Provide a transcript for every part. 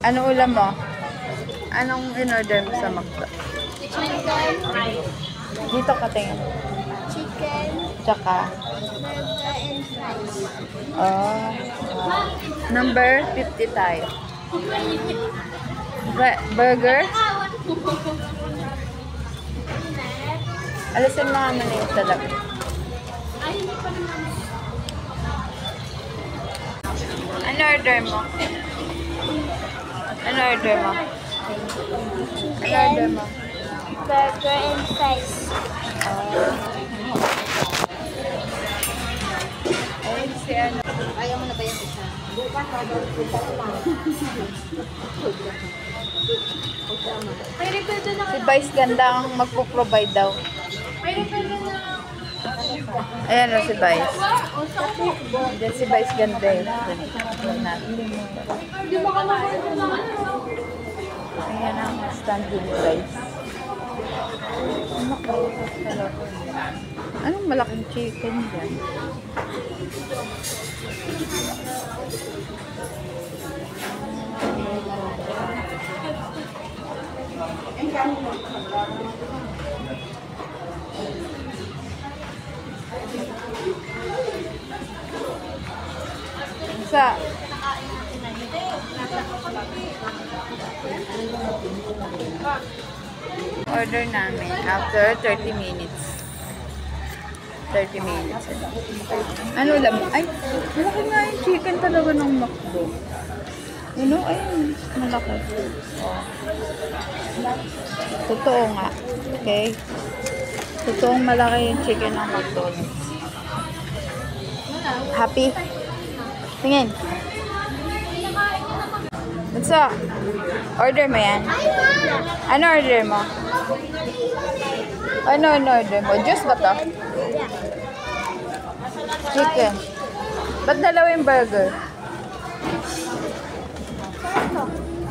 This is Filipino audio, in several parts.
Ano ulam mo? Anong in-order mo sa McDo? Chicken. Dito ka tingin. Chicken. Tsaka? Burger and fries. Oh. Number 50 tayo. Burger? Alisin mo naman yung talaga. Ano order mo? Ano order mo? Ano order mo? Burger and fries. Ayun si ano. Ayaw mo na ba yung isa? Si Vice ganda ang magpo-provide daw. Ayan o si Vice. Diyan si Vice ganda eh. Ayan ang stand din ni Vice. Anong malaking chicken dyan? Sa order namin after 30 minutes. 30 minutes. Ano lang? Ay, malaki nga yung chicken talaga ng McDo. Ano? Ay, malaki. Oh. Totoo nga. Okay? Totoong malaki yung chicken ng McDonald's. Happy? Tingin. What's up? Order mo yan? Ano order mo? Ano order mo? Juice ba to? Chicken. Ba't dalawa yung burger?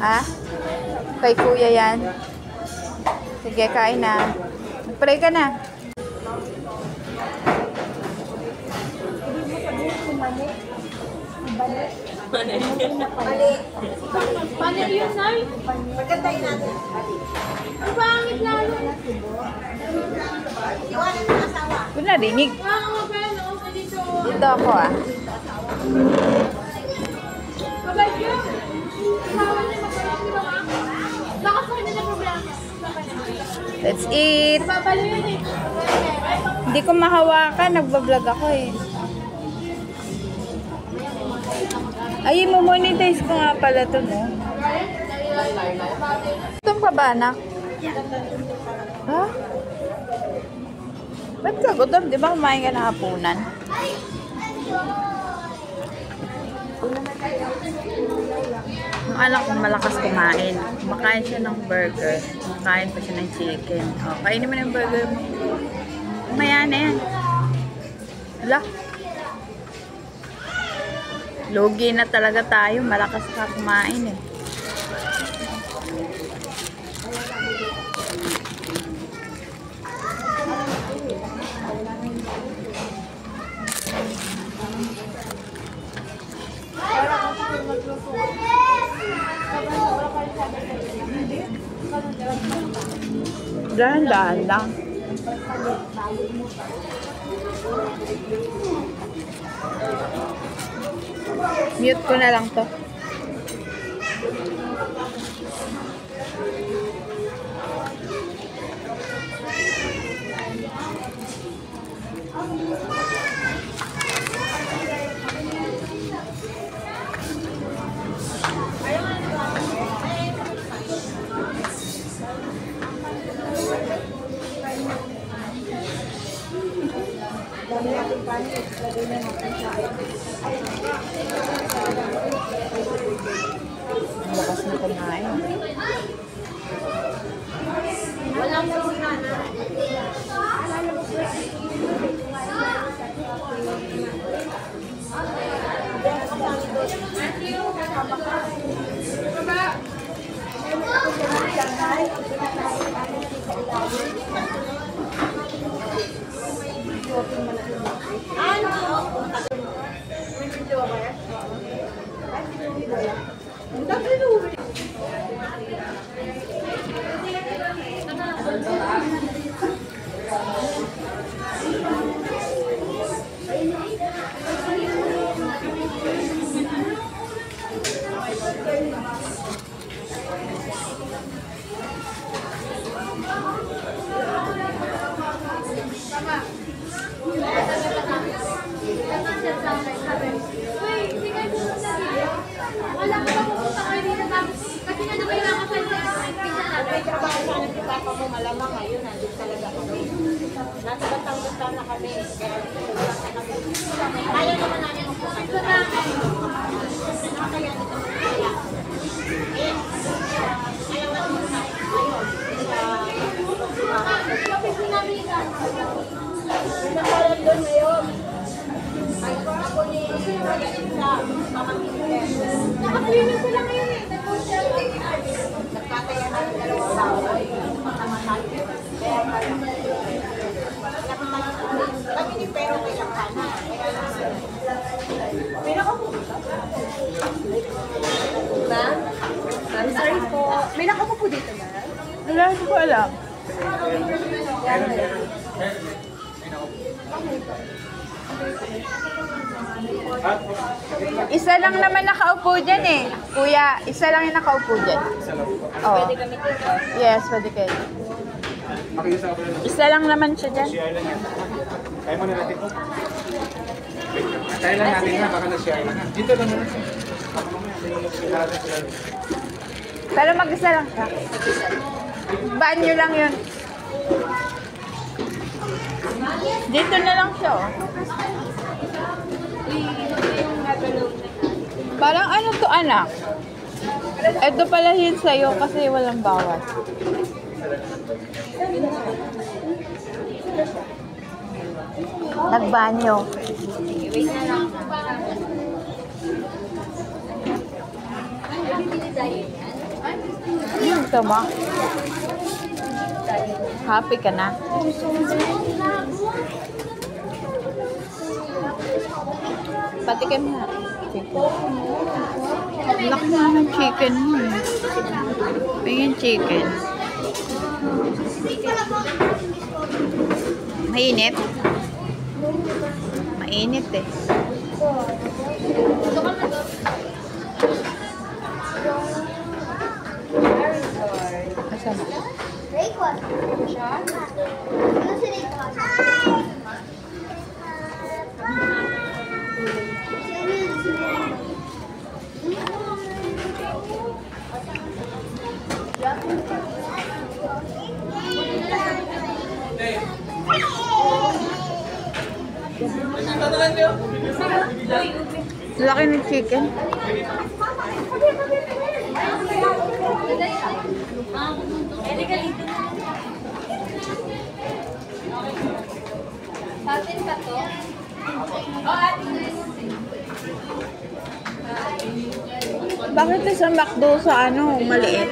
Ha? Kay kuya yan? Sige, kain na. Pray ka na. Paano yun, Nay? Pagkantayin natin. Ang pangit lalo. Iwanan ng asawa. Kung narinig. Dito. Dito ako ah. Babay yun. Asawa niya magkaroon nila nga. Lakas sa kanya na problema. Let's eat. Babalo yun eh. Hindi ko mahawakan. Nagbablog ako eh. Ay, mo-monetize ko nga pala ito, no? Gutom ka ba, anak? Ha? Ba't ka gutom? Di ba kumain ka na hapunan? Yung anak ko malakas kumain. Kumakain siya ng burger. Kumakain pa siya ng chicken. O, kainin mo na yung burger mo. Kumaya na yan. Hala. Lugi na talaga tayo. Malakas ka kumain eh. Dahan-dahan lang. Mute ko na lang to. Lakas na kumain. Walang sabunan. Ano? malamang ngayon, nandun talaga kami. Nasa Batangas na kami. Kaya lang na kami. Kaya naman namin ang pupunta. Ito na. Kaya dito kaya. Kaya naman na ngayon. Kapit namin ka. Nakalan doon ngayon. Ay, ako ni sa pamangkin. Nakakalinis sila ngayon eh. Nagkakaya namin dalawang baboy. Kaya pala. Kami ni pero may lakana. May nakaupo ba? Ma'am? I'm sorry po. May nakaupo dito na? Wala, hindi ko alam. Isa lang naman nakaupo dyan eh. Kuya, isa lang yung nakaupo dyan. Oo. Pwede kami dito. Yes, pwede kayo. Isa lang naman siya dyan. Kaya mo na natin ito. Kaya lang natin na, baka na-share na. Dito lang naman siya. Pero mag-isa lang siya. Banyo lang yun. Dito na lang siya oh. Parang ano to anak? Ito pala yun sa'yo kasi walang bawas. Nagbanyo. Wait na lang. Ito mo. Happy ka na? Patikim na. Laki na ng chicken mo eh. Ayan chicken. Mainit? Mainit eh. Asa mo? Raycon. Ano si Raycon? Laki ng chicken. Patin pa to? Bakit sa McDo sa ano, maliit?